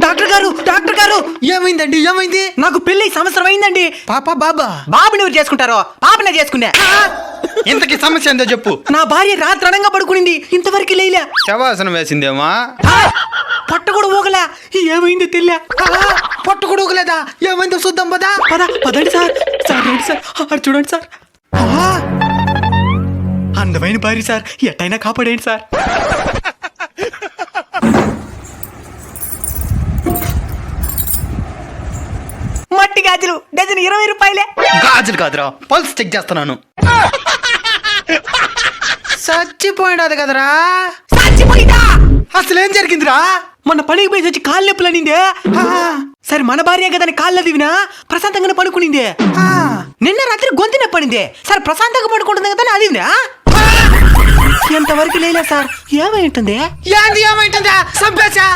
Doctor గారు ఏమైందండి? ఏమైంది? నాకు పెళ్లి సంవత్సరం అయిందండి. పాప బాబా? బాబుని ఎవరు చేసుకుంటారో పాపనే చేసుకున్నా. ఇంతకి సమస్య ఏందో చెప్పు. నా భార్య రాత్రి అడంగా పడుకునింది, ఇంతవరకు లేలే. శవాసనం వేసిందేమా? పొట్ట కూడా ఊగలే. ఏమైందో తెలియ. పొట్టు కూడా ఊగలేదా? ఏమైందో చూద్దాం పదా. పదండి సార్. రండి సార్, అటు చూడండి సార్. అందమైన భార్య సార్, ఎట్టయినా కాపాడేయండి సార్. మట్టి గాజులు డజన్ 20 రూపాయలే. గాజులు కాదురా, పల్స్ చెక్ చేస్తున్నాను. చచ్చిపోయినది కదరా. చచ్చిపోయిందా? అసలు ఏం జరిగిందిరా? మొన్న పనికి పోయి వచ్చి కాళ్ళు నొప్పులు అనిందే. సరే మన భార్య కదా కాళ్ళు దివినా ప్రశాంతంగానే పడుకునిందే. నిన్న రాత్రి గొంతు నొప్పి పడిందే. సరే ప్రశాంతంగా పడుకుంటుంది కదా అదివినా. ఎంతవరకు లేలే సార్. ఏమై ఉంటుంది? ఏమైంటుందా? సంపేశా